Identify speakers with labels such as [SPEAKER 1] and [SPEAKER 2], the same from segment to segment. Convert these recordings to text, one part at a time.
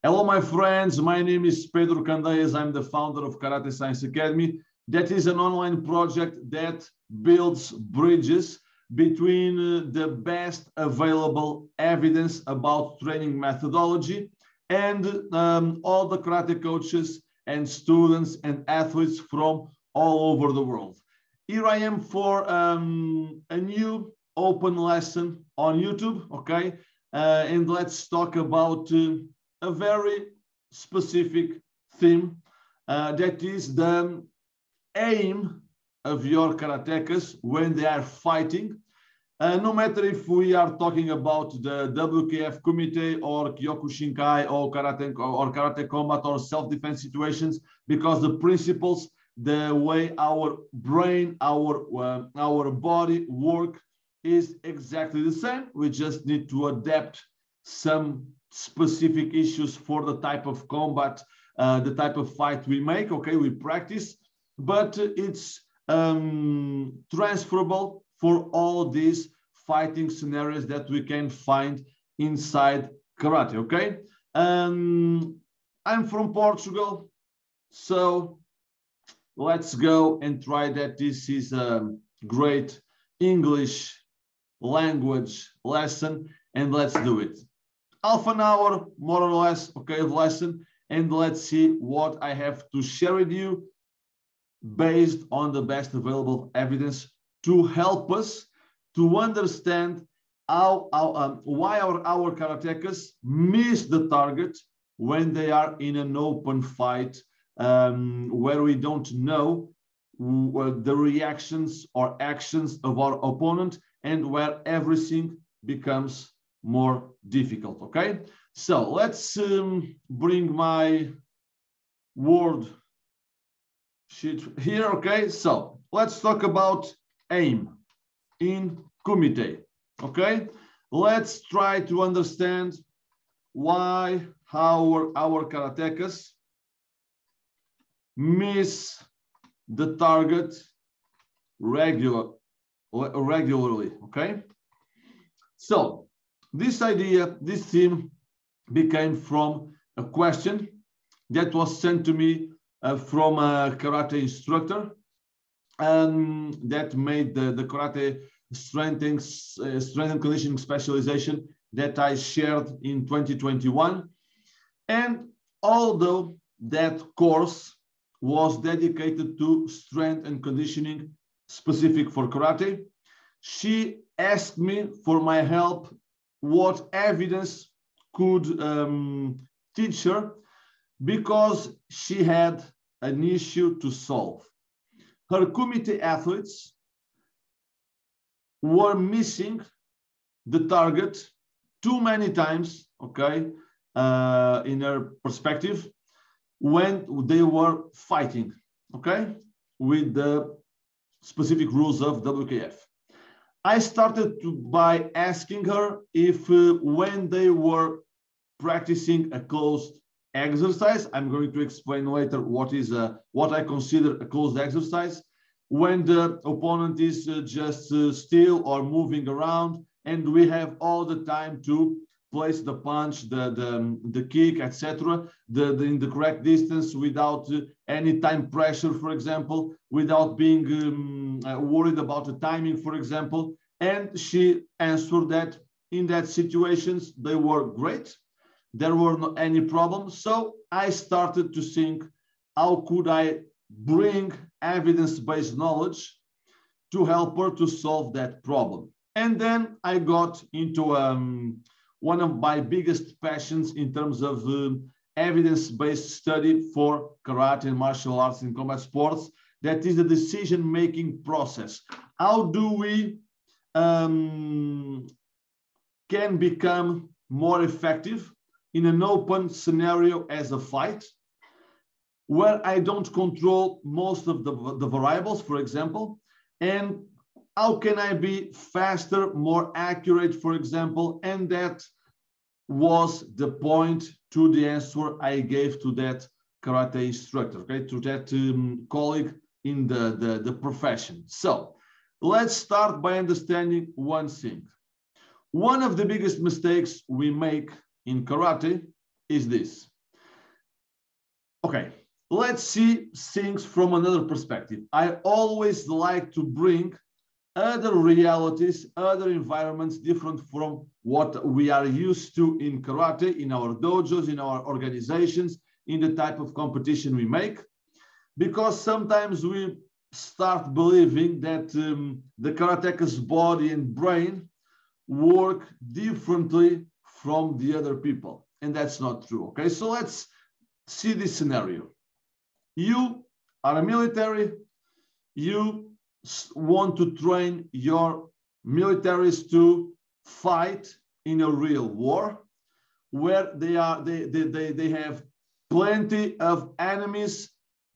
[SPEAKER 1] Hello, my friends. My name is Pedro Candeias. I'm the founder of Karate Science Academy. That is an online project that builds bridges between the best available evidence about training methodology and all the karate coaches and students and athletes from all over the world. Here I am for a new open lesson on YouTube, okay? And let's talk about a very specific theme that is the aim of your karatekas when they are fighting. No matter if we are talking about the WKF Kumite or Kyokushinkai or karate combat or self-defense situations, because the principles, the way our brain, our body work is exactly the same. We just need to adapt some specific issues for the type of combat, the type of fight we make. Okay, we practice, but it's transferable for all these fighting scenarios that we can find inside karate. Okay, I'm from Portugal, so let's go and try that. This is a great English language lesson, and let's do it. Half an hour, more or less, okay, of lesson, and let's see what I have to share with you based on the best available evidence to help us to understand why our karatekas miss the target when they are in an open fight, where we don't know the reactions or actions of our opponent, and where everything becomes more difficult. Okay, so let's bring my word sheet here. Okay, so let's talk about aim in Kumite. Okay, let's try to understand why our karatekas miss the target regularly. Okay, so this idea, this theme became from a question that was sent to me from a karate instructor that made the karate strength and conditioning specialization that I shared in 2021. And although that course was dedicated to strength and conditioning specific for karate, she asked me for my help what evidence could teach her, because she had an issue to solve. Her Kumite athletes were missing the target too many times, okay, in her perspective, when they were fighting, okay, with the specific rules of WKF. I started by asking her if when they were practicing a closed exercise, I'm going to explain later what I consider a closed exercise, when the opponent is just still or moving around, and we have all the time to place the punch, the kick, etc., in the correct distance without any time pressure, for example, without being worried about the timing, for example. And she answered that in that situations, they were great. There were not any problems. So I started to think, how could I bring evidence-based knowledge to help her to solve that problem? And then I got into one of my biggest passions in terms of evidence-based study for karate and martial arts and combat sports. That is the decision-making process. How do we can become more effective in an open scenario as a fight, where I don't control most of the variables, for example, and how can I be faster, more accurate, for example? And that was the point to the answer I gave to that karate instructor, okay, to that colleague in the profession. So let's start by understanding one thing. One of the biggest mistakes we make in karate is this. Okay, let's see things from another perspective. I always like to bring other realities, other environments different from what we are used to in karate, in our dojos, in our organizations, in the type of competition we make, because sometimes we start believing that the karateka's body and brain work differently from the other people, and that's not true. Okay, so let's see this scenario. You are a military, you want to train your militaries to fight in a real war where they have plenty of enemies,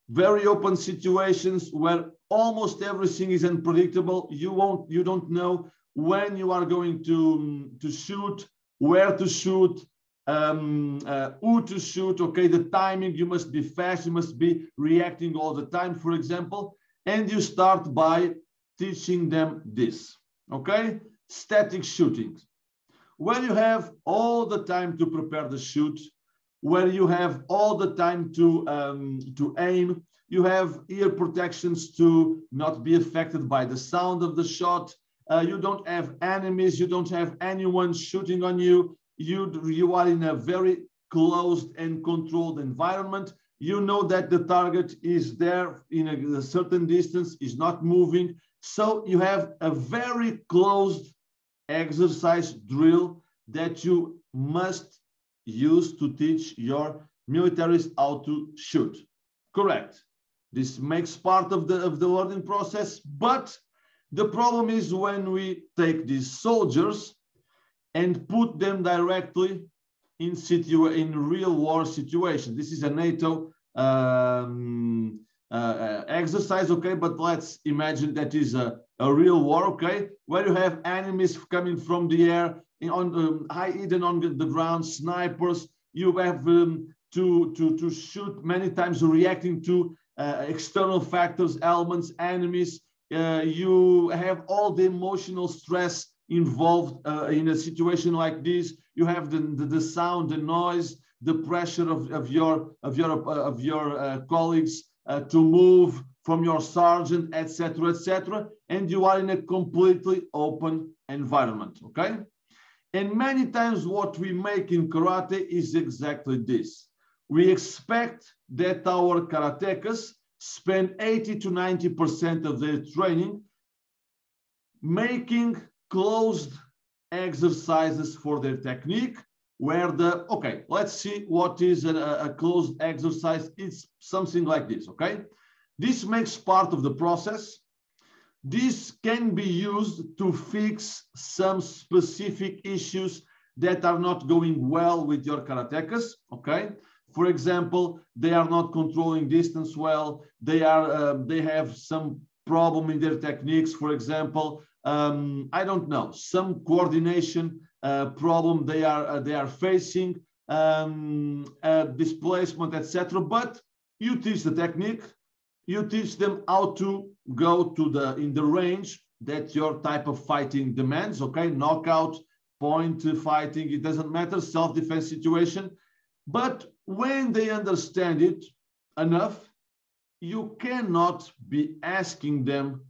[SPEAKER 1] very open situations where almost everything is unpredictable. You don't know when you are going to shoot, where to shoot, who to shoot. Okay, the timing, you must be fast, you must be reacting all the time, for example. And you start by teaching them this, okay? Static shooting, where you have all the time to prepare the shoot, where you have all the time to aim, you have ear protections to not be affected by the sound of the shot, you don't have enemies, you don't have anyone shooting on you, you are in a very closed and controlled environment. You know that the target is there in a certain distance, is not moving. So you have a very closed exercise drill that you must use to teach your militaries how to shoot. Correct. This makes part of the learning process, but the problem is when we take these soldiers and put them directly in real war situation. This is a NATO exercise, okay? But let's imagine that is a real war, okay? Where you have enemies coming from the air, hidden on the ground, snipers. You have to shoot many times, reacting to external factors, elements, enemies. You have all the emotional stress involved in a situation like this. You have the sound, the noise, the pressure of your colleagues to move from your sergeant, etc., and you are in a completely open environment. Okay, and many times what we make in karate is exactly this. We expect that our karatekas spend 80 to 90% of their training making closed exercises for their technique, where let's see what is a closed exercise. It's something like this, okay? This makes part of the process. This can be used to fix some specific issues that are not going well with your karatekas, okay? For example, they are not controlling distance well. They have some problem in their techniques, for example. I don't know, some coordination problem they are facing, displacement, etc. But you teach the technique, you teach them how to go in the range that your type of fighting demands. Okay, knockout, point fighting, it doesn't matter, self-defense situation. But when they understand it enough, you cannot be asking them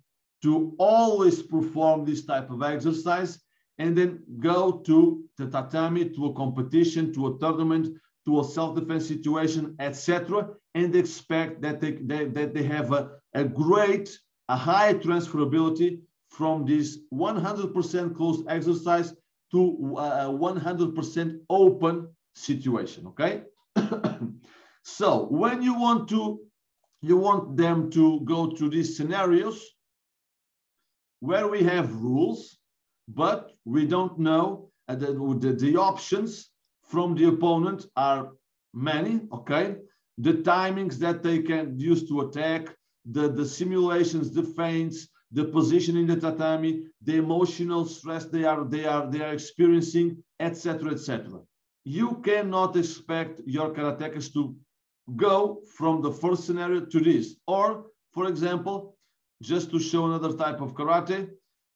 [SPEAKER 1] to always perform this type of exercise and then go to the tatami, to a competition, to a tournament, to a self-defense situation, etc., and expect that they have a high transferability from this 100% closed exercise to a 100% open situation, okay? So when you want them to go through these scenarios where we have rules, but we don't know the options from the opponent are many, okay? The timings that they can use to attack, the simulations, the feints, the position in the tatami, the emotional stress they are experiencing, etc., etc. You cannot expect your karatekas to go from the first scenario to this. Or, for example, just to show another type of karate,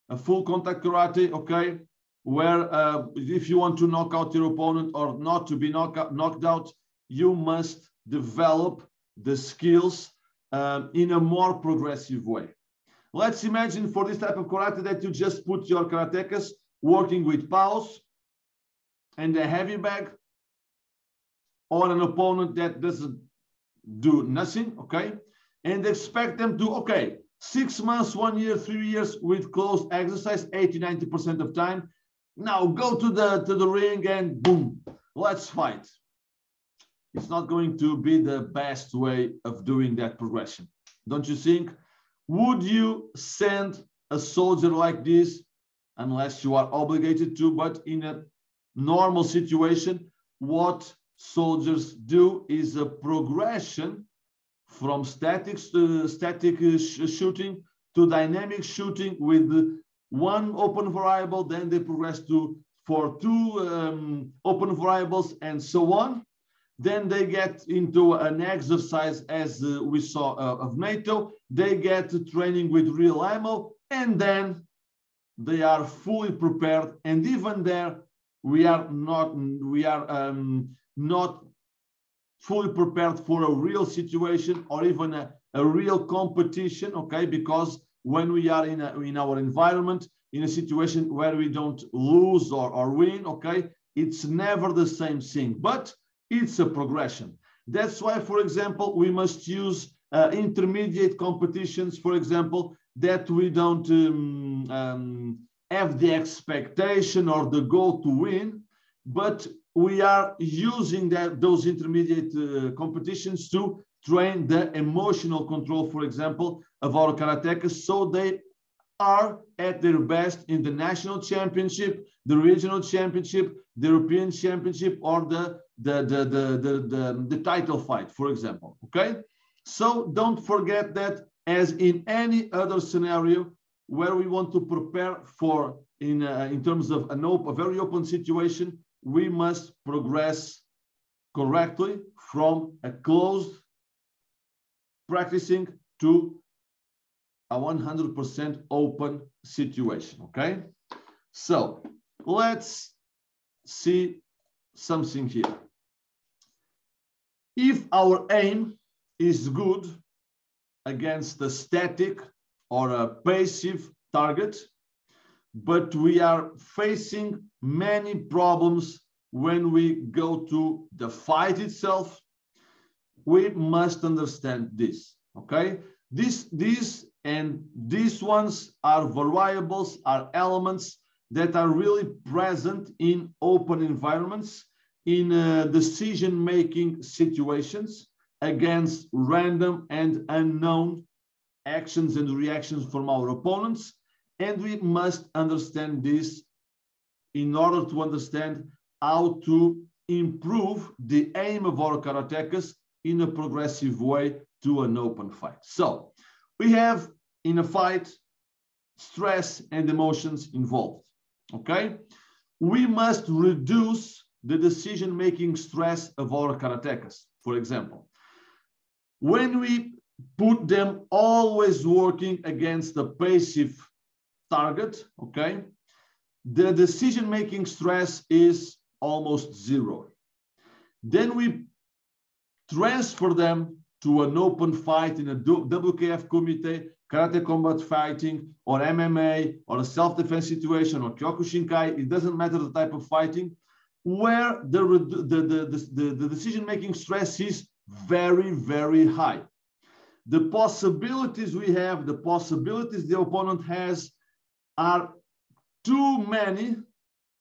[SPEAKER 1] a full contact karate, okay, where if you want to knock out your opponent or not to be knocked out, you must develop the skills in a more progressive way. Let's imagine for this type of karate that you just put your karatekas working with paus and a heavy bag or an opponent that doesn't do nothing, okay? And expect them to, okay, 6 months, 1 year, 3 years with close exercise, 80–90% of time. Now go to the ring and boom, let's fight. It's not going to be the best way of doing that progression. Don't you think? Would you send a soldier like this, unless you are obligated to, but in a normal situation, what soldiers do is a progression from static shooting to dynamic shooting with one open variable, then they progress for two open variables and so on. Then they get into an exercise as we saw of NATO. They get to training with real ammo, and then they are fully prepared. And even there, we are not fully prepared for a real situation or even a real competition, okay? Because when we are in our environment, in a situation where we don't lose or win, okay, it's never the same thing, but it's a progression. That's why, for example, we must use intermediate competitions, for example, that we don't have the expectation or the goal to win, but we are using those intermediate competitions to train the emotional control, for example, of our karatekas, so they are at their best in the national championship, the regional championship, the European championship, or the title fight, for example, okay? So don't forget that, as in any other scenario where we want to prepare for, in terms of a very open situation, we must progress correctly from a closed practicing to a 100% open situation, okay? So let's see something here. If our aim is good against a static or a passive target, but we are facing many problems when we go to the fight itself, we must understand this, okay? These ones are variables, are elements that are really present in open environments, in decision-making situations against random and unknown actions and reactions from our opponents. And we must understand this in order to understand how to improve the aim of our karatekas in a progressive way to an open fight. So we have in a fight stress and emotions involved, okay? We must reduce the decision-making stress of our karatekas. For example, when we put them always working against a passive target, okay, the decision-making stress is almost zero. Then we transfer them to an open fight in a WKF Kumite, karate combat fighting, or MMA, or a self-defense situation, or Kyokushinkai, it doesn't matter the type of fighting, where the decision-making stress is very, very high. The possibilities we have, the possibilities the opponent has are too many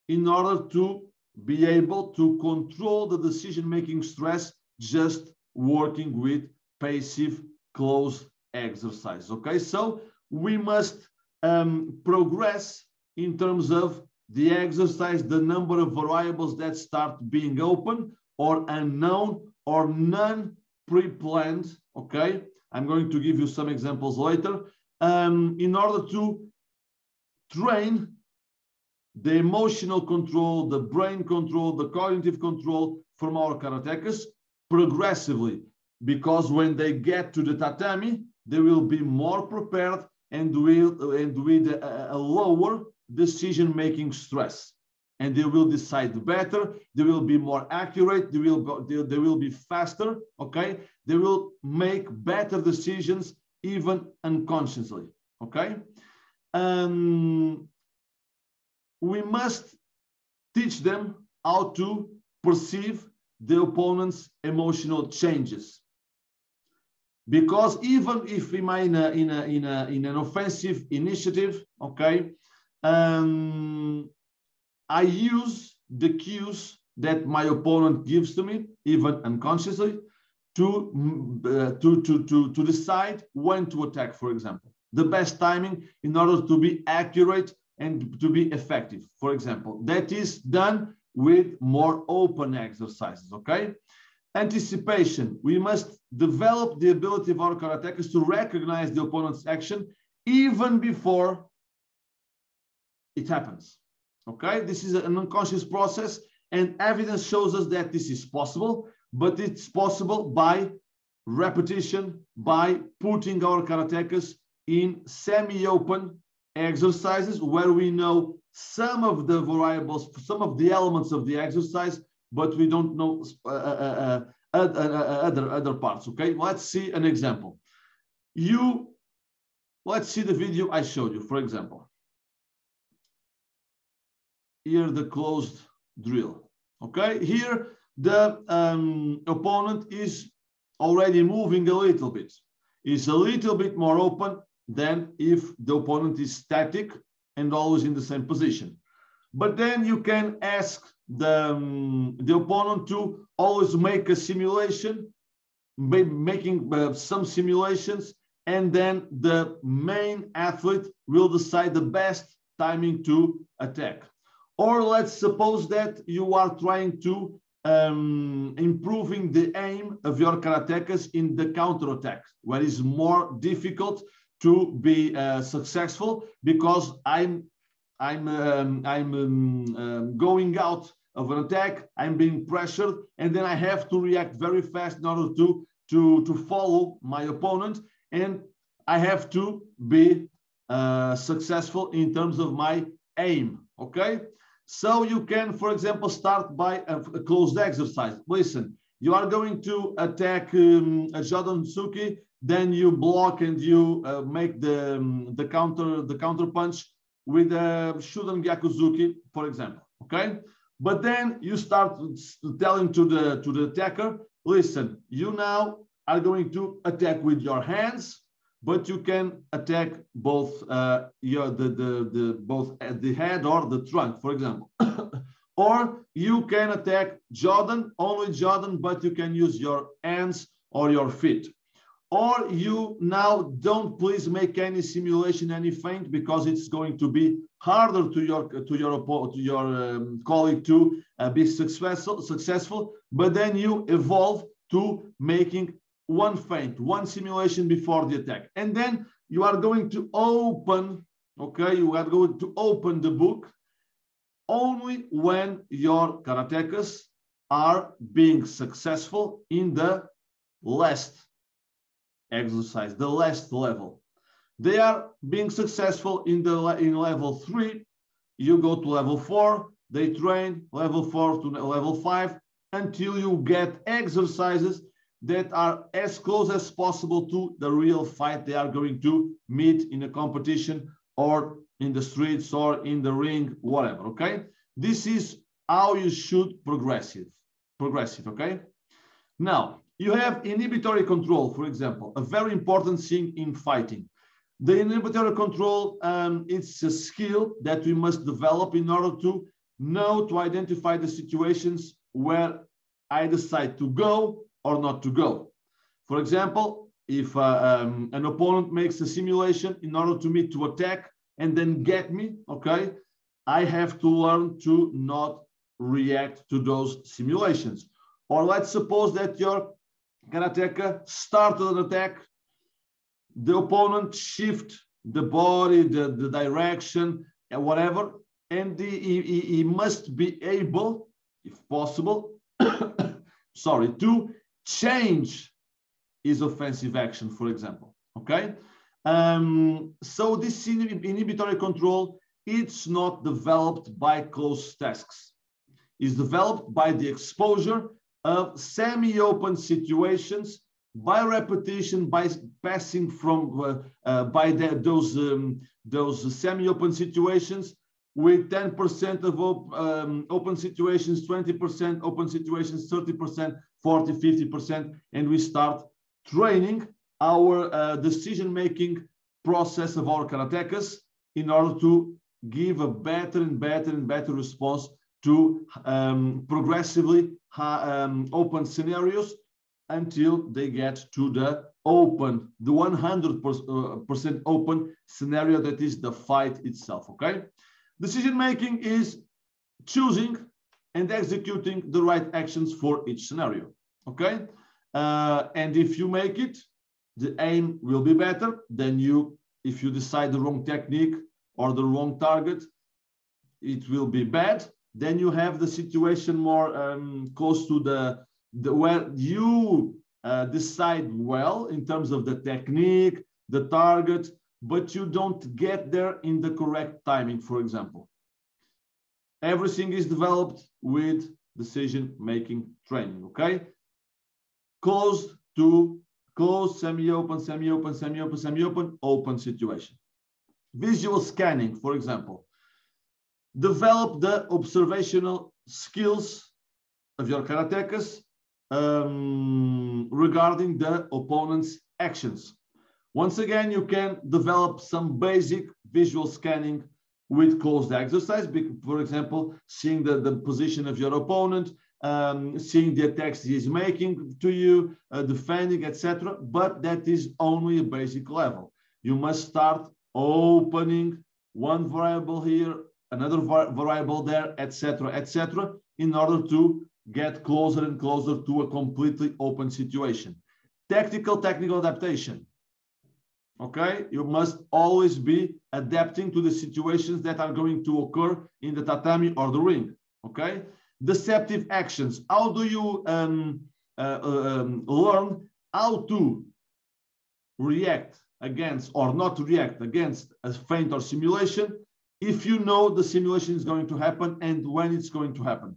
[SPEAKER 1] in order to be able to control the decision-making stress just working with passive close exercise, okay? So we must progress in terms of the exercise, the number of variables that start being open or unknown or non-pre-planned, okay? I'm going to give you some examples later, in order to train the emotional control, the brain control, the cognitive control from our karatekas progressively, because when they get to the tatami, they will be more prepared and with a lower decision-making stress. and they will decide better, they will be more accurate, they will be faster, okay? They will make better decisions even unconsciously, okay? We must teach them how to perceive the opponent's emotional changes. Because even if we might in an offensive initiative, okay, I use the cues that my opponent gives to me, even unconsciously, to decide when to attack, for example. The best timing in order to be accurate and to be effective, for example. That is done with more open exercises, okay? Anticipation. We must develop the ability of our karatekas to recognize the opponent's action even before it happens. Okay, this is an unconscious process, and evidence shows us that this is possible, but it's possible by repetition, by putting our karatekas in semi-open exercises where we know some of the variables, some of the elements of the exercise, but we don't know other parts. Okay, let's see an example. Let's see the video I showed you, for example. Here the closed drill. Okay, here the opponent is already moving a little bit. Is a little bit more open than if the opponent is static and always in the same position. But then you can ask the opponent to always make a simulation, making some simulations, and then the main athlete will decide the best timing to attack. Or let's suppose that you are trying to improving the aim of your karatekas in the counterattack, where it's more difficult to be successful because I'm going out of an attack, I'm being pressured, and then I have to react very fast in order to follow my opponent, and I have to be successful in terms of my aim, okay? So you can, for example, start by a closed exercise. Listen, you are going to attack a Jordan Suki, then you block and you make the counter punch with a Shudan Gyakuzuki, for example, okay? But then you start telling to the attacker, listen, you now are going to attack with your hands, but you can attack both both the head or the trunk, for example. Or you can attack Jordan, only Jordan, but you can use your hands or your feet. Or you now don't please make any simulation, any feint, because it's going to be harder to your colleague to be successful. But then you evolve to making one feint, one simulation before the attack, and then you are going to open. Okay, you are going to open the book only when your karatekas are being successful in the last exercise, the last level. They are being successful in level 3. You go to level 4. They train level 4 to level 5 until you get exercises that are as close as possible to the real fight they are going to meet in a competition or in the streets or in the ring, whatever. Okay, this is how you should progressive. Okay. Now you have inhibitory control, for example, a very important thing in fighting. The inhibitory control, it's a skill that we must develop in order to know, to identify the situations where I decide to go or not to go. For example, if an opponent makes a simulation in order to me to attack and then get me, okay, I have to learn to not react to those simulations. Or let's suppose that your karateka started an attack, the opponent shift the body, the direction, and whatever, and he must be able, if possible, sorry, to change his offensive action, for example. Okay, so this inhibitory control it's not developed by closed tasks. It's developed by the exposure of semi-open situations, by repetition, by passing from those semi-open situations with 10% of open situations, 20% open situations, 30%, 40, 50%, and we start training our decision-making process of our karatekas in order to give a better and better and better response to progressively open scenarios until they get to the open, the 100% open scenario that is the fight itself, okay? Decision-making is choosing and executing the right actions for each scenario, okay? And if you make it, the aim will be better than if you decide the wrong technique or the wrong target, it will be bad. Then you have the situation more close to the where you decide well in terms of the technique, the target, but you don't get there in the correct timing, for example. Everything is developed with decision-making training, okay? Closed to closed, semi-open, semi-open, semi-open, semi-open, open situation. Visual scanning, for example. Develop the observational skills of your karatekas regarding the opponent's actions. Once again, you can develop some basic visual scanning with closed exercise. For example, seeing the position of your opponent, seeing the attacks he is making to you, defending, etc. But that is only a basic level. You must start opening one variable here, another variable there, etc., in order to get closer and closer to a completely open situation. Technical adaptation. Okay, you must always be adapting to the situations that are going to occur in the tatami or the ring. Okay, deceptive actions. How do you learn how to react against or not react against a feint or simulation if you know the simulation is going to happen and when it's going to happen?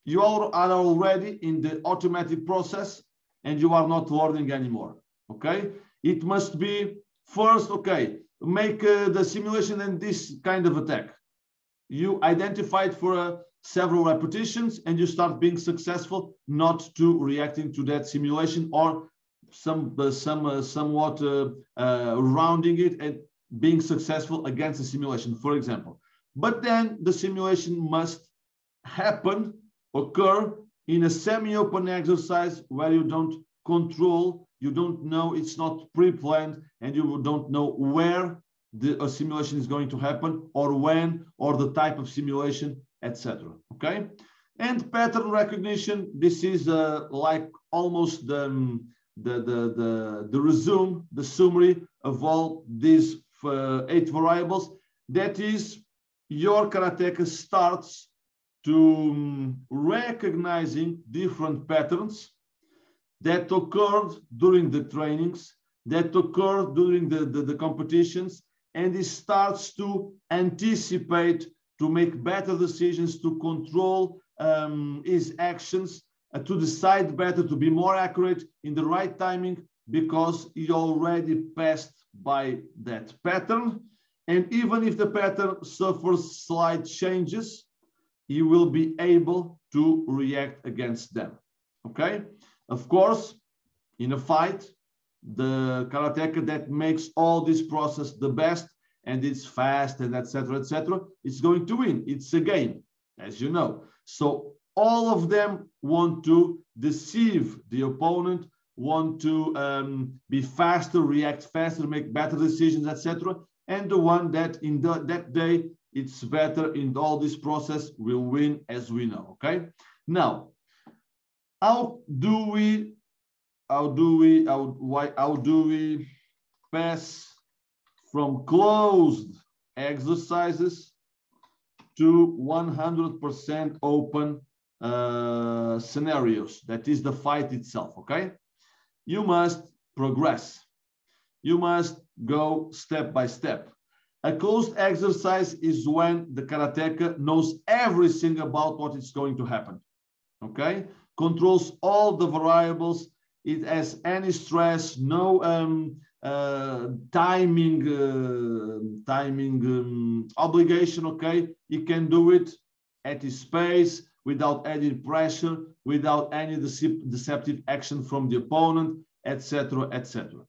[SPEAKER 1] You are already in the automatic process and you are not learning anymore. Okay, it must be first, okay, make the simulation and this kind of attack. You identify it for several repetitions and you start being successful, not to reacting to that simulation or somewhat rounding it and being successful against the simulation, for example. But then the simulation must occur in a semi-open exercise where you don't control, you don't know, it's not pre-planned, and you don't know where the simulation is going to happen or when or the type of simulation, etc. Okay, and pattern recognition. This is like almost the resume, the summary of all these 8 variables. That is, your karateka starts to recognizing different patterns that occurred during the trainings, that occurred during the competitions, and it starts to anticipate, to make better decisions, to control his actions, to decide better, to be more accurate in the right timing, because he already passed by that pattern. And even if the pattern suffers slight changes, he will be able to react against them. Okay? Of course, in a fight, the karateka that makes all this process the best and it's fast and etc., it's going to win. It's a game, as you know. So all of them want to deceive the opponent, want to be faster, react faster, make better decisions, etc. And the one that in that day it's better in all this process will win, as we know. Okay. Now, how do we pass from closed exercises to 100% open scenarios? That is the fight itself. Okay, you must progress. You must go step by step. A closed exercise is when the karateka knows everything about what is going to happen. Okay? Controls all the variables. It has any stress, no timing obligation. Okay? He can do it at his pace, without any pressure, without any deceptive action from the opponent, etc., etc.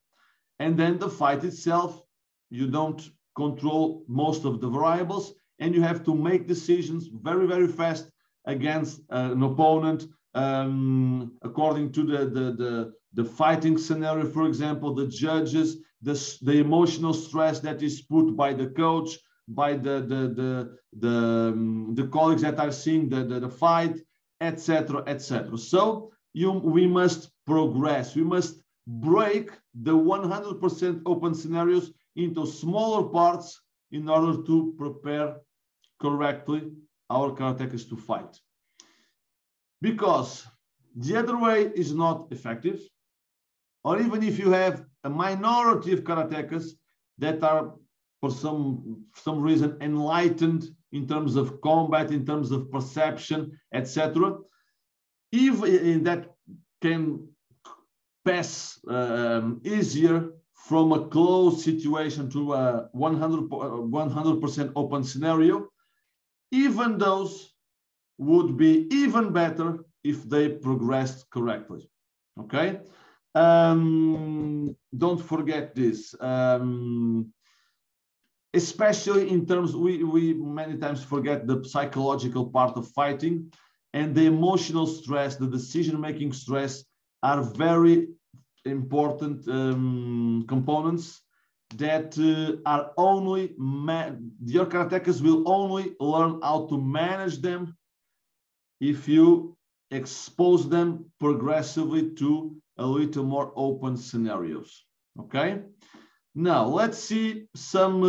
[SPEAKER 1] And then the fight itself, you don't control most of the variables, and you have to make decisions very, very fast against an opponent according to the fighting scenario. For example, the judges, the emotional stress that is put by the coach, by the colleagues that are seeing the fight, etc., etc. So we must progress. We must break the 100% open scenarios into smaller parts in order to prepare correctly our karatekas to fight. Because the other way is not effective, or even if you have a minority of karatekas that are for some reason enlightened in terms of combat, in terms of perception, etc., even that can pass easier from a closed situation to a 100% open scenario. Even those would be even better if they progressed correctly. Okay? Don't forget this. Especially in terms, we many times forget the psychological part of fighting, and the emotional stress, the decision-making stress are very important components that are only, your karatekas will only learn how to manage them if you expose them progressively to a little more open scenarios. Okay? Now, let's see some,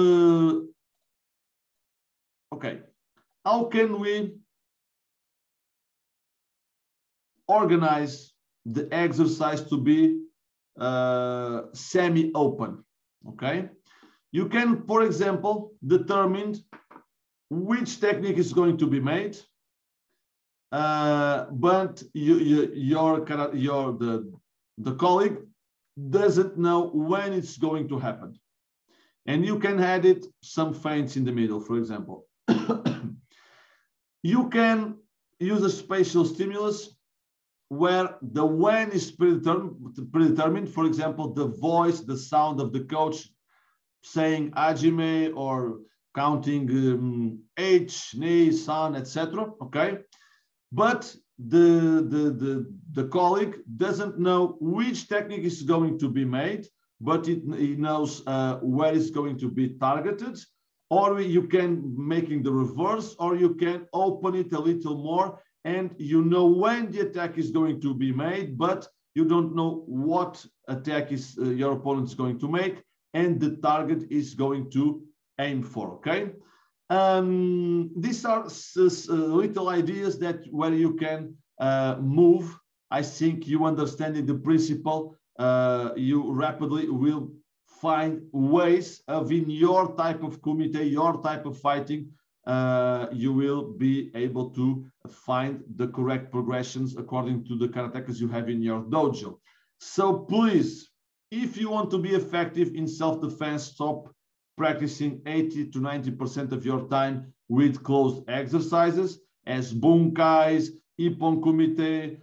[SPEAKER 1] okay, how can we organize the exercise to be semi-open, okay? You can, for example, determine which technique is going to be made, but the colleague doesn't know when it's going to happen. And you can add it some feints in the middle, for example. You can use a spatial stimulus where the when is predetermined, for example, the voice, the sound of the coach saying Hajime or counting H, Ni, San, etc. Okay, but the colleague doesn't know which technique is going to be made, but he knows where it's going to be targeted. Or you can making the reverse, or you can open it a little more, and you know when the attack is going to be made, but you don't know what attack is your opponent is going to make, and the target is going to aim for. Okay, these are little ideas that where you can move. I think you understanding the principle, you rapidly will find ways of, in your type of kumite, your type of fighting, you will be able to find the correct progressions according to the karatekas you have in your dojo. So please, if you want to be effective in self-defense, stop practicing 80 to 90% of your time with closed exercises as bunkais, ippon kumite,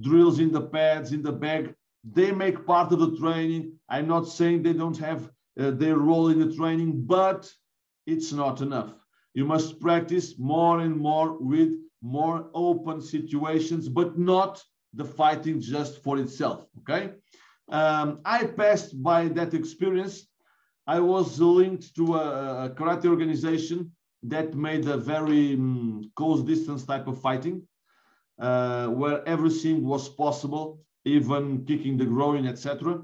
[SPEAKER 1] drills in the pads, in the bag. They make part of the training. I'm not saying they don't have their role in the training, but it's not enough. You must practice more and more with more open situations, but not the fighting just for itself, okay? I passed by that experience. I was linked to a karate organization that made a very close distance type of fighting, where everything was possible, even kicking the groin, etc.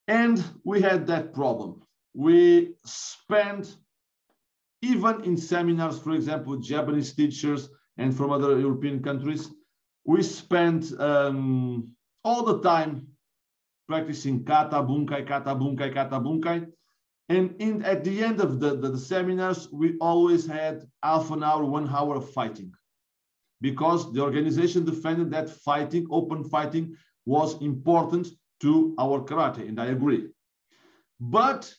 [SPEAKER 1] And we had that problem. We spent, even in seminars, for example, with Japanese teachers and from other European countries, we spent all the time practicing kata, bunkai, kata, bunkai, kata, bunkai. And at the end of the seminars, we always had half an hour, 1 hour of fighting, because the organization defended that fighting, open fighting, was important to our karate, and I agree. But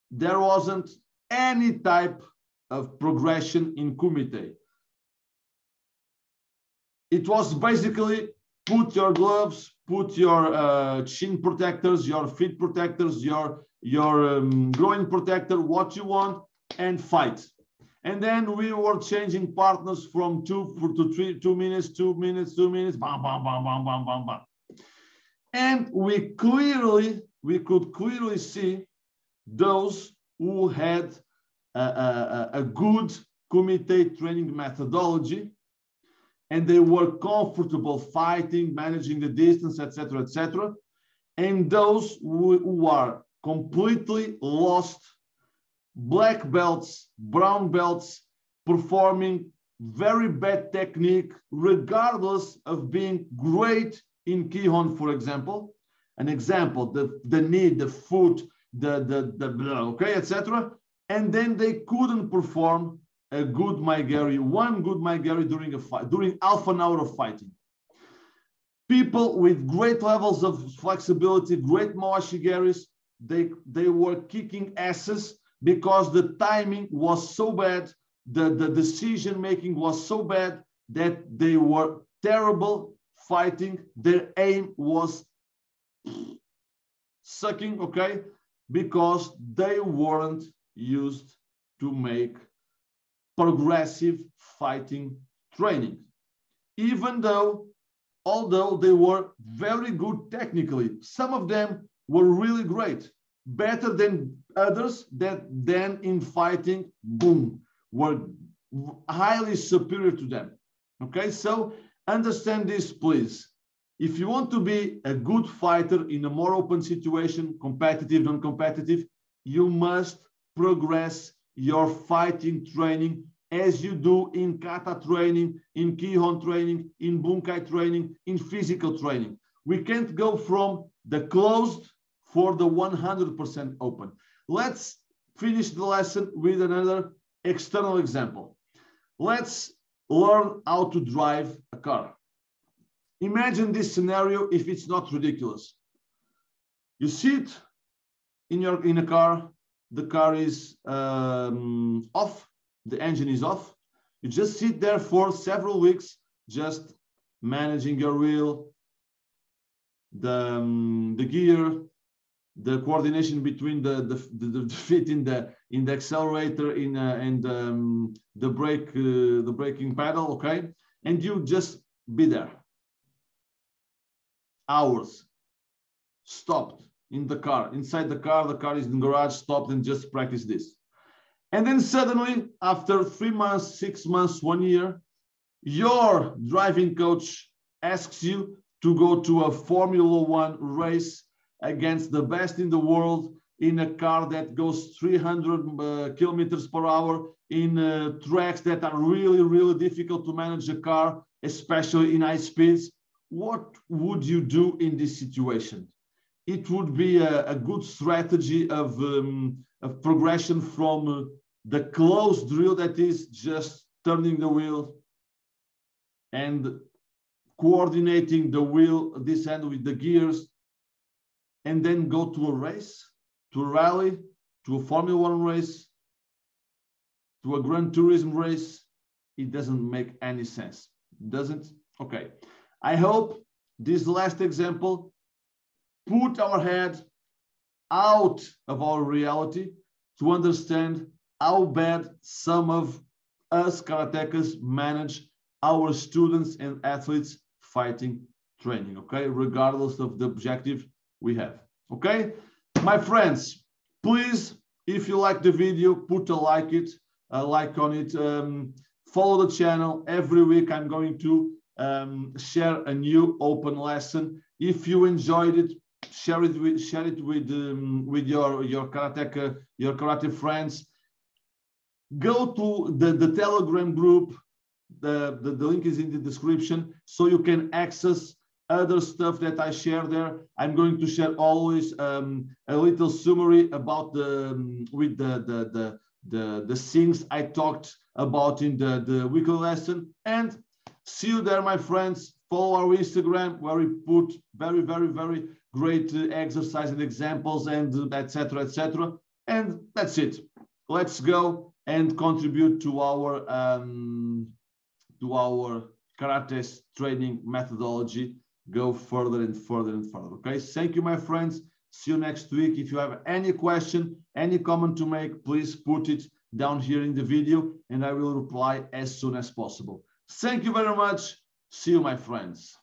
[SPEAKER 1] there wasn't any type of progression in Kumite. It was basically put your gloves, put your chin protectors, your feet protectors, your groin protector, what you want, and fight. And then we were changing partners from 2 to 3, 2 minutes, 2 minutes, 2 minutes, bam, bam, bam, bam, bam, bam, bam. And we could clearly see those who had a good Kumite training methodology, and they were comfortable fighting, managing the distance, etc., etc. And those who are completely lost, black belts, brown belts, performing very bad technique, regardless of being great in Kihon, for example. An example, the knee, the foot, okay, etc. And then they couldn't perform a good Maigari, one good Maigari during a fight, during half an hour of fighting. People with great levels of flexibility, great Mawashigaris, they were kicking asses because the timing was so bad, the decision making was so bad that they were terrible fighting. Their aim was sucking, okay, because they weren't used to make progressive fighting training, although they were very good technically. Some of them were really great, better than others that then in fighting, boom, were highly superior to them. Okay, so understand this, please. If you want to be a good fighter in a more open situation, competitive, non-competitive, you must progress your fighting training as you do in kata training, in Kihon training, in bunkai training, in physical training. We can't go from the closed for the 100% open. Let's finish the lesson with another external example. Let's learn how to drive a car. Imagine this scenario if it's not ridiculous. You sit in a car, the car is off, the engine is off. You just sit there for several weeks, just managing your wheel, the gear, the coordination between the feet in the accelerator and the braking pedal, okay? And you just be there. Hours stopped in the car, inside the car is in the garage, stopped and just practice this. And then suddenly, after 3 months, 6 months, 1 year, your driving coach asks you to go to a Formula One race against the best in the world in a car that goes 300 kilometers per hour in tracks that are really, really difficult to manage a car, especially in high speeds. What would you do in this situation? It would be a good strategy of progression from the closed drill, that is just turning the wheel and coordinating the wheel, this end with the gears, and then go to a race, to a rally, to a Formula One race, to a Gran Turismo race. It doesn't make any sense, doesn't? Okay. I hope this last example put our head out of our reality to understand how bad some of us Karatekas manage our students and athletes fighting training, okay? Regardless of the objective we have, okay? My friends, please, if you like the video, put a like on it. Follow the channel. Every week I'm going to share a new open lesson. If you enjoyed it, share it with your karateka, your karate friends. Go to the Telegram group. The link is in the description, so you can access other stuff that I share there. I'm going to share always a little summary about the things I talked about in the weekly lesson. And see you there, my friends. Follow our Instagram, where we put very, very, very great exercise and examples, and etc., etc. And that's it. Let's go and contribute to our karate training methodology. Go further and further and further. Okay. Thank you, my friends. See you next week. If you have any question, any comment to make, please put it down here in the video, and I will reply as soon as possible. Thank you very much. See you, my friends.